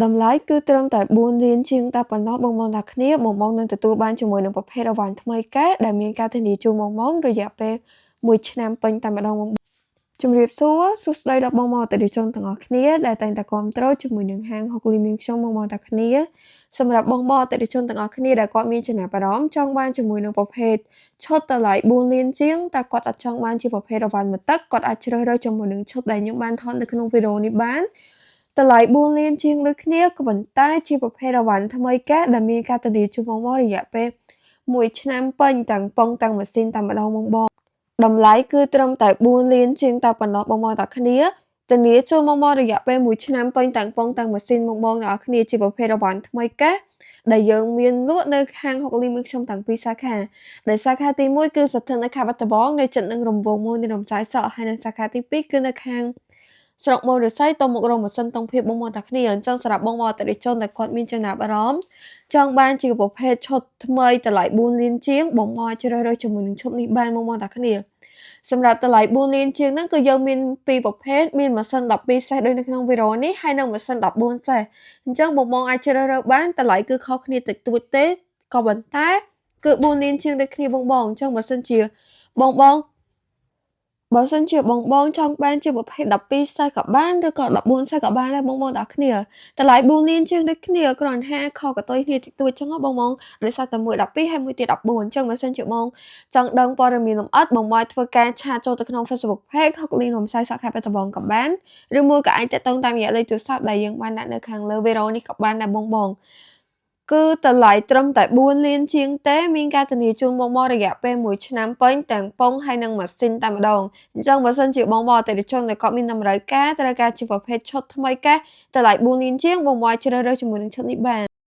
តម្លៃគឺត្រឹមតែ4លានជាងតែប៉ុណ្ណោះបងៗទាំងគ្នាបងៗនឹងទទួលបានជាមួយនឹងប្រភេទអីវ៉ាន់ថ្មីកែដែលមានការធានាជូនបងៗរយៈពេល1ឆ្នាំពេញតែម្ដងជំរាបសួរសួស្ដីដល់បងអតិថិជនទាំងអស់គ្នាដែលតែងតែគាំទ្រជាមួយនឹងហាងហុកលីមានខ្ញុំបងទាំងគ្នាសម្រាប់បងអតិថិជនទាំងអស់គ្នាដែលគាត់មានចំណាប់អារម្មណ៍ចង់បានជាមួយនឹងប្រភេទឈុតតម្លៃ4លានជាងតែគាត់អត់ចង់បានជាប្រភេទអីវ៉ាន់មួយទឹកគាត់អាចជ្រើសរើសជាមួយនឹងឈុតដែលខ្ញុំបានថតនៅក្នុងវីដេអូនេះបានតម្លៃ4លានជាងដូចគ្នាក៏ប៉ុន្តែជាប្រភេទអីវ៉ាន់ថ្មីកែដែលមានការធានាជូនបងរយៈពេល1ឆ្នាំពេញទាំងប៉ុងទាំងម៉ាស៊ីនតែម្ដងបងតម្លៃគឺត្រឹមតែ4លានជាងតែប៉ុណ្ណោះបងទាំងគ្នាធានាជូនបងរយៈពេល1ឆ្នាំពេញទាំងប៉ុងទាំងម៉ាស៊ីនបងទាំងអស់គ្នាជាប្រភេទអីវ៉ាន់ថ្មីកែដែលយើងមានលក់នៅខាងហុកលីមានខ្ញុំទាំងពីរសាខាដែលសាខាទី1គឺស្ថិតនៅខេត្តបាត់ដំបងនៅជិតនឹងរង្វង់1នៃរំសាយសក់ហើយនៅសាខាទី2គឺនៅខាងស្រុកមនរិស័យទៅមុខរោងម៉ាស៊ីនតុងភាពបងទាំងគ្នាអញ្ចឹងសម្រាប់បងអតិថិជនដែលគាត់មានចំណាប់អារម្មណ៍ចង់បានជាប្រភេទឈុតថ្មីតម្លៃ4លានជាងបងជ្រើសរើសជាមួយនឹងឈុតនេះបានបងទាំងគ្នាសម្រាប់តម្លៃ4លានជាងហ្នឹងគឺយើងមានពីរប្រភេទមានម៉ាស៊ីន12សេសដូចនៅក្នុងវីដេអូនេះហើយនិងម៉ាស៊ីន14សេសអញ្ចឹងបងអាចជ្រើសរើសបានតម្លៃគឺខុសគ្នាតិចតួចទេក៏ប៉ុន្តែគឺ4លានជាងដូចគ្នាបងអញ្ចឹងបើសិនជាបងចង់បានជាប្រភេទ12សេសក៏បានឬក៏14សេសក៏បានដែរបងទាំងគ្នាតម្លៃ4លានជាងដូចគ្នាគ្រាន់តែខុសកតុយគ្នាតិចតួចចឹងបងដោយសារតែមួយ12ហើយមួយទៀត14អញ្ចឹងបើសិនជាបងចង់ដឹងព័ត៌មានលម្អិតបងអាចធ្វើការឆាតចូលទៅក្នុង Facebook Page ហុកលីនរំសាយសក់ខេត្តបាត់ដំបងក៏បានឬមួយក៏អាចតាក់ទងតាមរយៈលេខទូរស័ព្ទដែលយើងបានដាក់នៅខាងលើវីដេអូនេះក៏បានដែរបងគឺតម្លៃត្រឹមតែ4លានជាងទេមានការធានាជូនបងរយៈពេល1ឆ្នាំពេញទាំងប៉ុងហើយនិងម៉ាស៊ីនតែម្ដងអញ្ចឹងបើសិនជាបងអតិថិជនដែលគាត់មានតម្រូវការត្រូវការជាប្រភេទឈុតថ្មីកែតម្លៃ4លានជាងបងជ្រើសរើសជាមួយនឹងឈុតនេះបាន